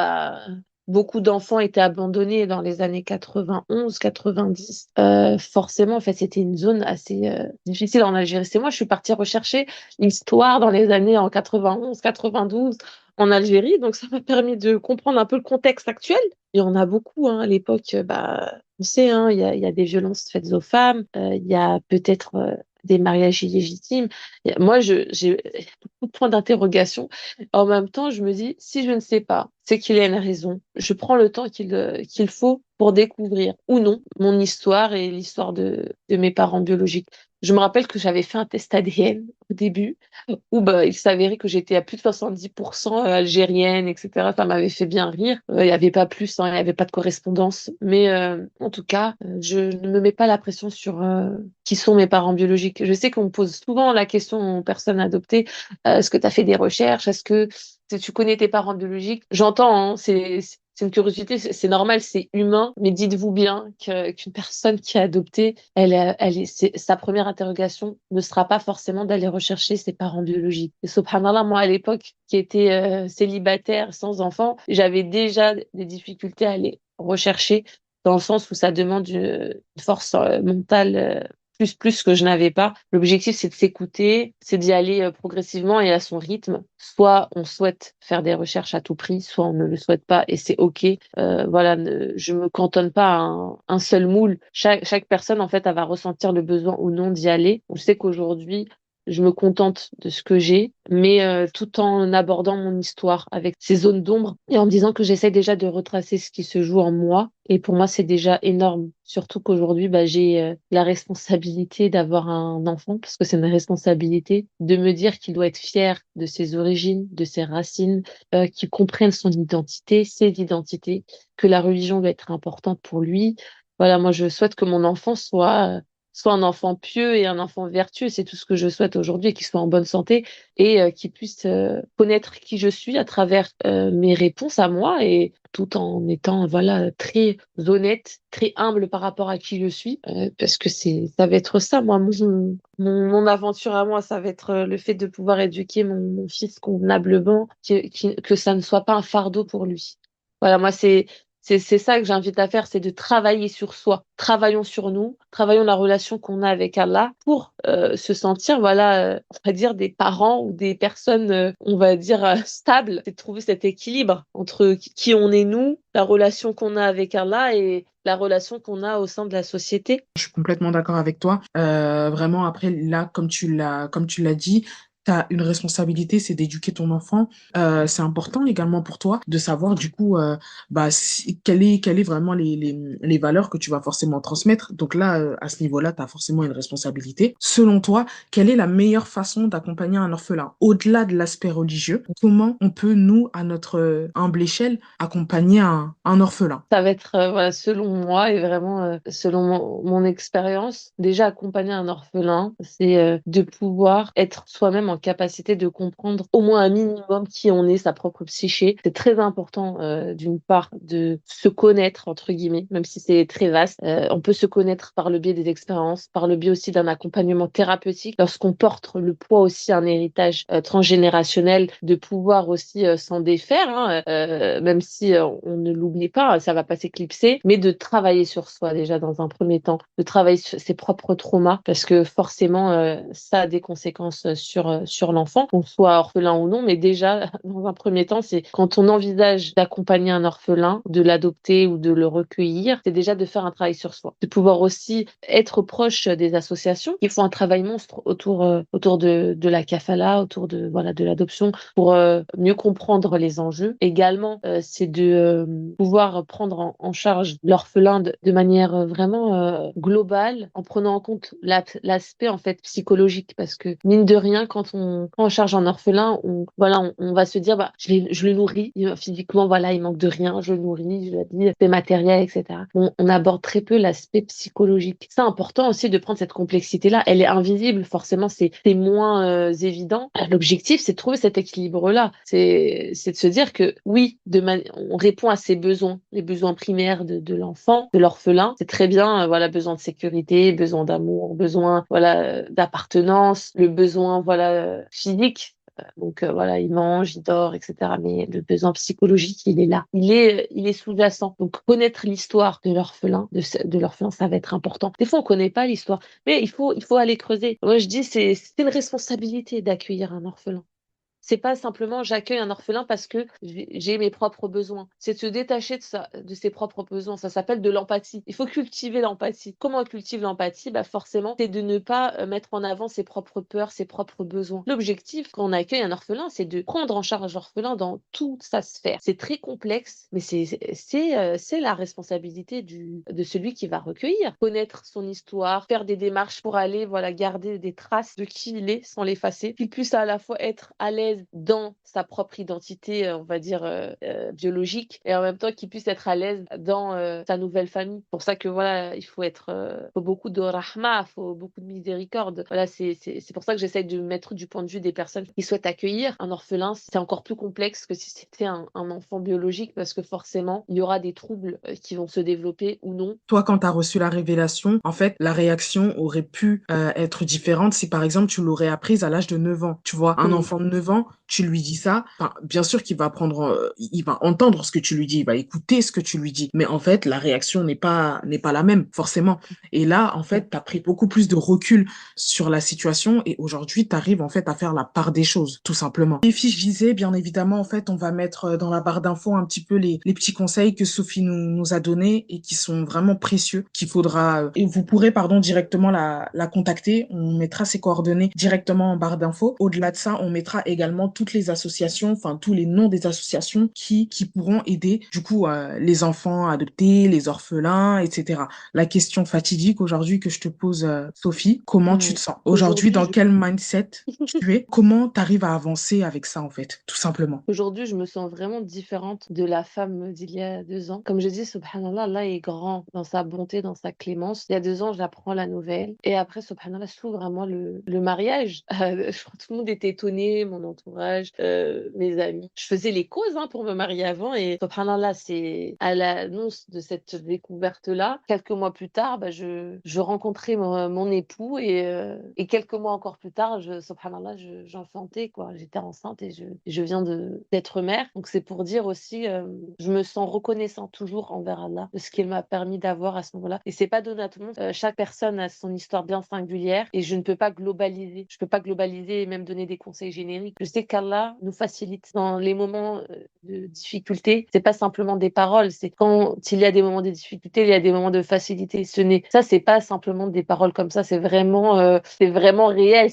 S1: beaucoup d'enfants étaient abandonnés dans les années 91, 90. Forcément, en fait, c'était une zone assez difficile en Algérie. C'est moi, je suis partie rechercher l'histoire dans les années en 91, 92 en Algérie, donc ça m'a permis de comprendre un peu le contexte actuel. Il y en a beaucoup, hein, à l'époque, on sait, hein, il y a des violences faites aux femmes, il y a peut-être des mariages illégitimes. Moi, j'ai beaucoup de points d'interrogation. En même temps, je me dis, si je ne sais pas, c'est qu'il y a une raison. Je prends le temps qu'il faut pour découvrir ou non mon histoire et l'histoire de mes parents biologiques. Je me rappelle que j'avais fait un test ADN au début, où bah, il s'avérait que j'étais à plus de 70% algérienne, etc. Ça m'avait fait bien rire. Il n'y avait pas plus, hein, il n'y avait pas de correspondance. Mais en tout cas, je ne me mets pas la pression sur qui sont mes parents biologiques. Je sais qu'on me pose souvent la question aux personnes adoptées, est-ce que tu as fait des recherches? Est-ce que tu connais tes parents biologiques? J'entends, hein, c'est une curiosité, c'est normal, c'est humain, mais dites-vous bien qu'une personne qui est adoptée, sa première interrogation ne sera pas forcément d'aller rechercher ses parents biologiques. Et subhanallah, moi à l'époque, qui était célibataire, sans enfant, j'avais déjà des difficultés à aller rechercher, dans le sens où ça demande une force mentale plus que je n'avais pas. L'objectif, c'est de s'écouter, c'est d'y aller progressivement et à son rythme. Soit on souhaite faire des recherches à tout prix, soit on ne le souhaite pas et c'est OK. Voilà, je me cantonne pas à un seul moule. Chaque personne, en fait, elle va ressentir le besoin ou non d'y aller. On sait qu'aujourd'hui, je me contente de ce que j'ai, mais tout en abordant mon histoire avec ces zones d'ombre et en me disant que j'essaie déjà de retracer ce qui se joue en moi. Et pour moi, c'est déjà énorme. Surtout qu'aujourd'hui, bah, j'ai la responsabilité d'avoir un enfant, parce que c'est une responsabilité, de me dire qu'il doit être fier de ses origines, de ses racines, qu'il comprenne son identité, ses identités, que la religion va être importante pour lui. Voilà, moi, je souhaite que mon enfant soit un enfant pieux et un enfant vertueux. C'est tout ce que je souhaite aujourd'hui, et qu'il soit en bonne santé et qu'il puisse connaître qui je suis à travers mes réponses à moi et tout en étant voilà très honnête, très humble par rapport à qui je suis, parce que ça va être ça, moi, mon aventure à moi, ça va être le fait de pouvoir éduquer mon fils convenablement, que ça ne soit pas un fardeau pour lui. Voilà, moi, c'est ça que j'invite à faire, c'est de travailler sur soi. Travaillons sur nous, travaillons la relation qu'on a avec Allah pour se sentir, voilà, on va dire des parents ou des personnes, on va dire, stables. C'est de trouver cet équilibre entre qui on est nous, la relation qu'on a avec Allah et la relation qu'on a au sein de la société.
S4: Je suis complètement d'accord avec toi. Vraiment, après, là, comme tu l'as dit, tu as une responsabilité, c'est d'éduquer ton enfant. C'est important également pour toi de savoir, du coup, bah, quelle est vraiment les valeurs que tu vas forcément transmettre. Donc là, à ce niveau-là, tu as forcément une responsabilité. Selon toi, quelle est la meilleure façon d'accompagner un orphelin? Au-delà de l'aspect religieux, comment on peut, nous, à notre humble échelle, accompagner un orphelin?
S1: Ça va être, voilà, selon moi et vraiment selon mon expérience, déjà accompagner un orphelin, c'est de pouvoir être soi-même en capacité de comprendre au moins un minimum qui on est, sa propre psyché. C'est très important, d'une part, de se connaître, entre guillemets, même si c'est très vaste. On peut se connaître par le biais des expériences, par le biais aussi d'un accompagnement thérapeutique, lorsqu'on porte le poids aussi un héritage transgénérationnel, de pouvoir aussi s'en défaire, hein, même si on ne l'oublie pas, ça va pas s'éclipser, mais de travailler sur soi déjà dans un premier temps, de travailler sur ses propres traumas, parce que forcément, ça a des conséquences sur l'enfant, qu'on soit orphelin ou non, mais déjà, dans un premier temps, c'est quand on envisage d'accompagner un orphelin, de l'adopter ou de le recueillir, c'est déjà de faire un travail sur soi, de pouvoir aussi être proche des associations qui font un travail monstre autour de la kafala, autour de, voilà, de l'adoption, pour mieux comprendre les enjeux. Également, c'est de pouvoir prendre en charge l'orphelin de manière vraiment globale, en prenant en compte l'aspect en fait psychologique, parce que mine de rien, quand on prend en charge un orphelin, on va se dire bah je le nourris physiquement, voilà, il manque de rien, je le nourris, je l'habille, c'est matériel, etc. On aborde très peu l'aspect psychologique. C'est important aussi de prendre cette complexité-là. Elle est invisible, forcément, c'est moins évident. L'objectif, c'est de trouver cet équilibre-là. C'est de se dire que oui, on répond à ses besoins, les besoins primaires de l'enfant, de l'orphelin. C'est très bien, voilà, besoin de sécurité, besoin d'amour, besoin, voilà, d'appartenance, le besoin, voilà, physique. Donc voilà, il mange, il dort, etc. Mais le besoin psychologique, il est là. Il est sous-jacent. Donc connaître l'histoire de l'orphelin, de l'orphelin, ça va être important. Des fois, on connaît pas l'histoire, mais il faut aller creuser. Moi, je dis, c'est une responsabilité d'accueillir un orphelin. c'est pas simplement j'accueille un orphelin parce que j'ai mes propres besoins. C'est de se détacher de ses propres besoins. Ça s'appelle de l'empathie. Il faut cultiver l'empathie. Comment on cultive l'empathie? Bah forcément, c'est de ne pas mettre en avant ses propres peurs, ses propres besoins. L'objectif quand on accueille un orphelin, c'est de prendre en charge l'orphelin dans toute sa sphère. C'est très complexe, mais c'est la responsabilité de celui qui va recueillir. Connaître son histoire, faire des démarches pour aller voilà, garder des traces de qui il est sans l'effacer, qu'il puisse à la fois être à l'aise dans sa propre identité, on va dire biologique, et en même temps qu'il puisse être à l'aise dans sa nouvelle famille. C'est pour ça que voilà, il faut faut beaucoup de rahma, il faut beaucoup de miséricorde. Voilà, c'est pour ça que j'essaie de mettre du point de vue des personnes qui souhaitent accueillir un orphelin. C'est encore plus complexe que si c'était un enfant biologique, parce que forcément, il y aura des troubles qui vont se développer ou non.
S4: Toi, quand tu as reçu la révélation, en fait, la réaction aurait pu être différente si, par exemple, tu l'aurais apprise à l'âge de 9 ans. Tu vois, un
S1: Mm.
S4: enfant de 9 ans, tu lui dis ça, enfin, bien sûr qu'il va il va entendre ce que tu lui dis, il va écouter ce que tu lui dis. Mais en fait, la réaction n'est pas la même, forcément. Et là, en fait, tu as pris beaucoup plus de recul sur la situation et aujourd'hui, tu arrives, en fait, à faire la part des choses, tout simplement. Les fiches visées, bien évidemment, en fait, on va mettre dans la barre d'infos un petit peu les petits conseils que Sophie nous a donnés et qui sont vraiment précieux, qu'il faudra, et vous pourrez, pardon, directement la contacter. On mettra ses coordonnées directement en barre d'infos. Au-delà de ça, on mettra également toutes les associations, enfin, tous les noms des associations qui pourront aider, du coup, les enfants adoptés, les orphelins, etc. La question fatidique aujourd'hui que je te pose, Sophie, comment tu
S1: Mm.
S4: te sens? Aujourd'hui,
S1: Aujourd'hui,
S4: dans quel mindset tu es? Comment tu arrives à avancer avec ça, en fait, tout simplement?
S1: Aujourd'hui, je me sens vraiment différente de la femme d'il y a 2 ans. Comme je dis, subhanallah, Allah est grand dans sa bonté, dans sa clémence. Il y a 2 ans, j'apprends la nouvelle. Et après, subhanallah, s'ouvre à moi le mariage. Je crois que tout le monde était étonné, mon entourage, mes amis. Je faisais les causes pour me marier avant. Et subhanallah, c'est à l'annonce de cette découverte-là, quelques mois plus tard, bah, je rencontrais mon époux. Et quelques mois encore plus tard, subhanallah, j'enfantais, quoi. J'étais enceinte et je viens d'être mère. Donc c'est pour dire aussi, je me sens reconnaissante toujours envers Allah de ce qu'il m'a permis d'avoir à ce moment-là. Et c'est pas donné à tout le monde. Chaque personne a son histoire bien singulière et je ne peux pas globaliser. Je peux pas globaliser et même donner des conseils génériques. Je sais qu'Allah nous facilite dans les moments de difficulté. C'est pas simplement des paroles. C'est quand il y a des moments de difficulté, il y a des moments de facilité. C'est pas simplement des paroles comme ça. C'est vraiment réel.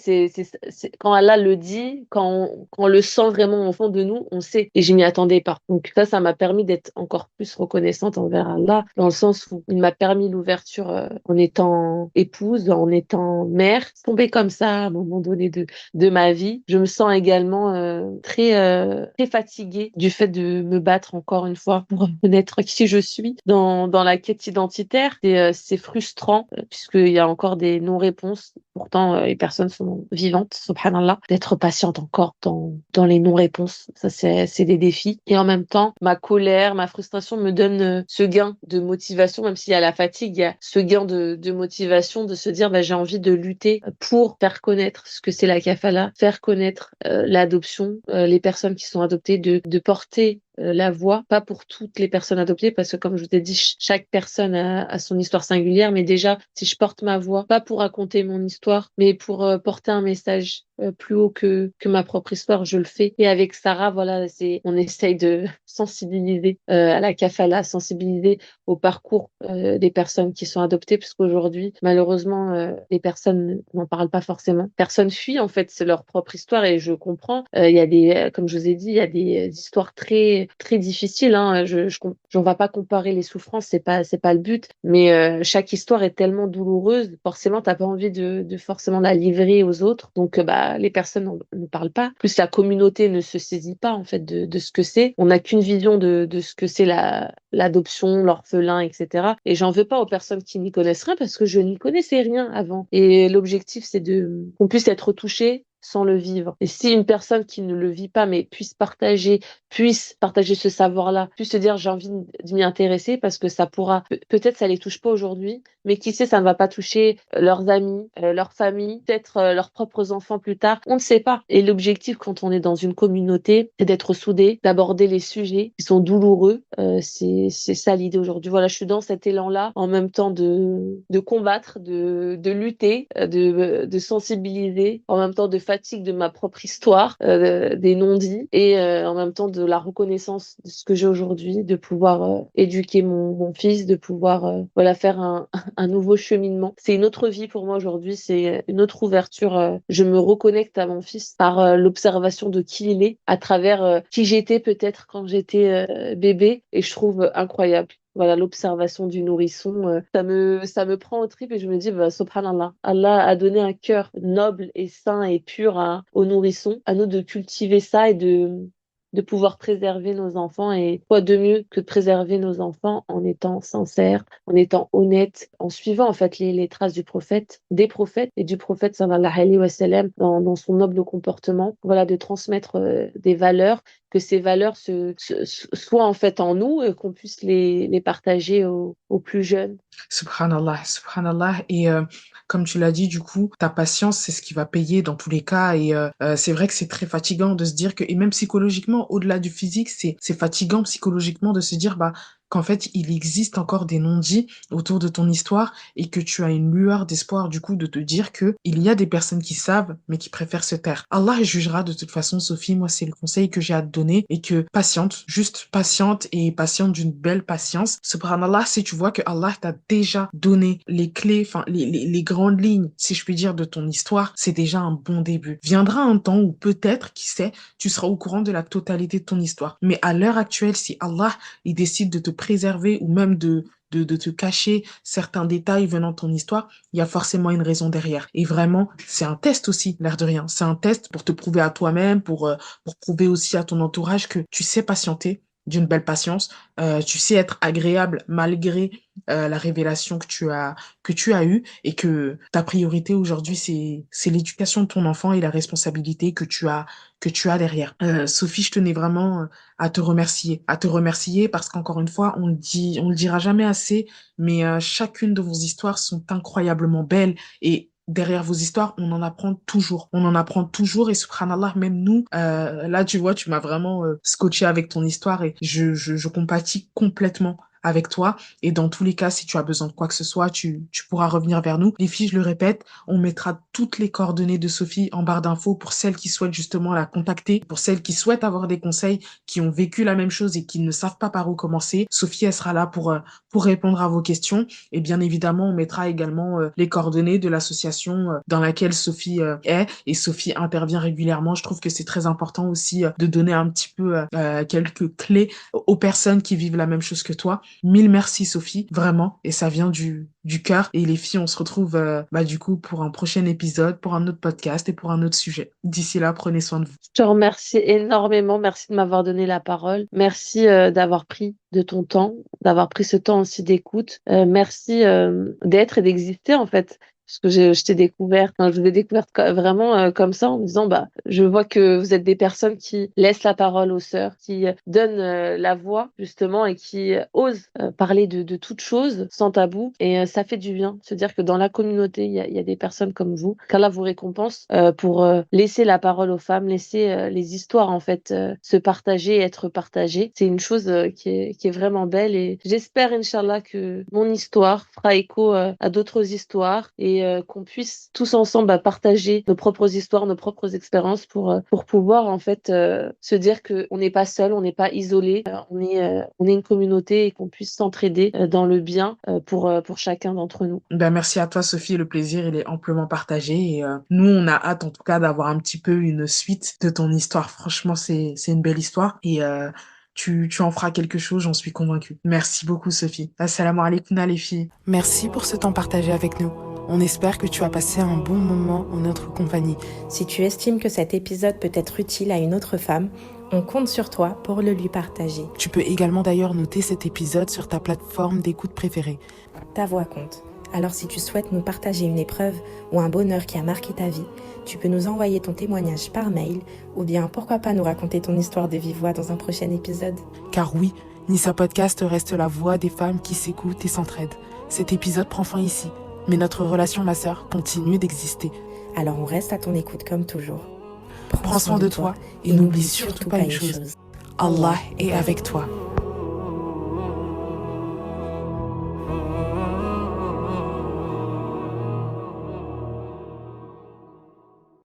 S1: Quand Allah le dit, quand on le sent vraiment au fond de nous, on sait. Et je m'y attendais pas. Donc ça m'a permis d'être encore plus reconnaissante envers Allah, dans le sens où il m'a permis l'ouverture en étant épouse, en étant mère. C'est tombé comme ça à un moment donné de ma vie. Je me sens également très fatiguée du fait de me battre encore une fois pour reconnaître qui je suis dans la quête identitaire. C'est frustrant puisqu'il y a encore des non-réponses. Pourtant, les personnes sont vivantes, subhanallah. D'être patiente encore dans les non-réponses, ça c'est des défis. Et en même temps, ma colère, ma frustration me donne ce gain de motivation, même s'il y a la fatigue, il y a ce gain de motivation de se dire bah, j'ai envie de lutter pour faire connaître ce que c'est la kafala, faire connaître l'adoption, les personnes qui sont adoptées, de porter la voix, pas pour toutes les personnes adoptées, parce que comme je vous ai dit, chaque personne a son histoire singulière, mais déjà, si je porte ma voix, pas pour raconter mon histoire, mais pour porter un message plus haut que ma propre histoire, je le fais. Et avec Sarah, voilà, on essaye de sensibiliser à la kafala, sensibiliser au parcours des personnes qui sont adoptées, parce qu'aujourd'hui, malheureusement, les personnes n'en parlent pas forcément. Personne fuit, en fait, c'est leur propre histoire, et je comprends. Il y a comme je vous ai dit, il y a des histoires très difficiles. J'en vais pas comparer les souffrances, c'est pas le but, mais chaque histoire est tellement douloureuse, forcément, t'as pas envie de forcément la livrer aux autres. Donc, bah, les personnes ne parlent pas. Plus la communauté ne se saisit pas, en fait, de ce que c'est. On n'a qu'une vision de ce que c'est l'adoption, l'orphelin, etc. Et j'en veux pas aux personnes qui n'y connaissent rien parce que je n'y connaissais rien avant. Et l'objectif, c'est qu'on puisse être touché sans le vivre. Et si une personne qui ne le vit pas, mais puisse partager ce savoir-là, puisse se dire j'ai envie de m'y intéresser parce que ça pourra, peut-être ça les touche pas aujourd'hui, mais qui sait, ça ne va pas toucher leurs amis, leur famille, peut-être leurs propres enfants plus tard. On ne sait pas. Et l'objectif quand on est dans une communauté, c'est d'être soudé, d'aborder les sujets qui sont douloureux. C'est ça l'idée aujourd'hui. Voilà, je suis dans cet élan-là, en même temps de combattre, de lutter, de sensibiliser, en même temps de fatigue de ma propre histoire, des non-dits et en même temps de la reconnaissance de ce que j'ai aujourd'hui, de pouvoir éduquer mon fils, de pouvoir voilà faire un nouveau cheminement. C'est une autre vie pour moi aujourd'hui, c'est une autre ouverture. Je me reconnecte à mon fils par l'observation de qui il est, à travers qui j'étais peut-être quand j'étais bébé, et je trouve incroyable. Voilà, l'observation du nourrisson, ça me prend au trip et je me dis, bah, subhanallah, Allah a donné un cœur noble et sain et pur au nourrisson. À nous de cultiver ça et de pouvoir préserver nos enfants. Et quoi de mieux que de préserver nos enfants en étant sincère, en étant honnête, en suivant en fait les traces du prophète, des prophètes et du prophète sallallahu alayhi wa sallam dans son noble comportement. Voilà, de transmettre des valeurs, que ces valeurs soient en fait en nous et qu'on puisse les partager aux plus jeunes.
S4: Subhanallah, subhanallah. Et comme tu l'as dit, du coup, ta patience, c'est ce qui va payer dans tous les cas. Et c'est vrai que c'est très fatigant de se dire que, et même psychologiquement, au-delà du physique, c'est fatigant psychologiquement de se dire bah, qu'en fait, il existe encore des non-dits autour de ton histoire et que tu as une lueur d'espoir, du coup, de te dire que il y a des personnes qui savent, mais qui préfèrent se taire. Allah jugera de toute façon, Sophie. Moi, c'est le conseil que j'ai à te donner et que patiente, juste patiente et patiente d'une belle patience. Subhanallah, si tu vois que Allah t'a déjà donné les clés, enfin, les grandes lignes, si je puis dire, de ton histoire, c'est déjà un bon début. Viendra un temps où peut-être, qui sait, tu seras au courant de la totalité de ton histoire. Mais à l'heure actuelle, si Allah, il décide de te préserver ou même de te cacher certains détails venant de ton histoire, il y a forcément une raison derrière. Et vraiment, c'est un test aussi, l'air de rien. C'est un test pour te prouver à toi-même, pour prouver aussi à ton entourage que tu sais patienter d'une belle patience, tu sais être agréable malgré la révélation que tu as eue et que ta priorité aujourd'hui c'est l'éducation de ton enfant et la responsabilité que tu as derrière. Sophie, je tenais vraiment à te remercier parce qu'encore une fois, on le dira jamais assez, mais chacune de vos histoires sont incroyablement belles et derrière vos histoires, on en apprend toujours. On en apprend toujours et subhanallah, même nous, là, tu vois, tu m'as vraiment scotché avec ton histoire et je compatis complètement avec toi. Et dans tous les cas, si tu as besoin de quoi que ce soit, tu pourras revenir vers nous. Les filles, je le répète, on mettra toutes les coordonnées de Sophie en barre d'infos pour celles qui souhaitent justement la contacter, pour celles qui souhaitent avoir des conseils, qui ont vécu la même chose et qui ne savent pas par où commencer. Sophie, elle sera là pour répondre à vos questions. Et bien évidemment, on mettra également les coordonnées de l'association dans laquelle Sophie est. Et Sophie intervient régulièrement. Je trouve que c'est très important aussi de donner un petit peu quelques clés aux personnes qui vivent la même chose que toi. Mille merci Sophie, vraiment. Et ça vient du cœur. Et les filles, on se retrouve du coup pour un prochain épisode, pour un autre podcast et pour un autre sujet. D'ici là, prenez soin de vous.
S1: Je te remercie énormément. Merci de m'avoir donné la parole. Merci d'avoir pris de ton temps, d'avoir pris ce temps aussi d'écoute. Merci d'être et d'exister en fait. Parce que je t'ai découvert, enfin, je vous ai découverte vraiment comme ça en me disant, bah, je vois que vous êtes des personnes qui laissent la parole aux sœurs, qui donnent la voix justement et qui osent parler de toutes choses sans tabou. Et ça fait du bien, se dire que dans la communauté, il y a des personnes comme vous, qu'Allah vous récompense pour laisser la parole aux femmes, laisser les histoires en fait se partager et être partagées. C'est une chose qui est vraiment belle et j'espère, Inch'Allah, que mon histoire fera écho à d'autres histoires et qu'on puisse tous ensemble partager nos propres histoires, nos propres expériences pour pouvoir en fait se dire que on n'est pas seul, on n'est pas isolé, on est une communauté et qu'on puisse s'entraider dans le bien pour chacun d'entre nous.
S4: Ben, merci à toi, Sophie. Le plaisir, il est amplement partagé. Et nous, on a hâte, en tout cas, d'avoir un petit peu une suite de ton histoire. Franchement, c'est une belle histoire. Et tu en feras quelque chose, j'en suis convaincue. Merci beaucoup, Sophie. Assalamu alaikum, les filles.
S3: Merci pour ce temps partagé avec nous. On espère que tu as passé un bon moment en notre compagnie.
S2: Si tu estimes que cet épisode peut être utile à une autre femme, on compte sur toi pour le lui partager.
S3: Tu peux également d'ailleurs noter cet épisode sur ta plateforme d'écoute préférée.
S2: Ta voix compte. Alors si tu souhaites nous partager une épreuve ou un bonheur qui a marqué ta vie, tu peux nous envoyer ton témoignage par mail ou bien pourquoi pas nous raconter ton histoire de vive voix dans un prochain épisode.
S3: Car oui, Nissa Podcast reste la voix des femmes qui s'écoutent et s'entraident. Cet épisode prend fin ici, mais notre relation, ma sœur, continue d'exister.
S2: Alors on reste à ton écoute comme toujours.
S3: Prends soin de toi et n'oublie surtout pas une chose. Allah est avec toi.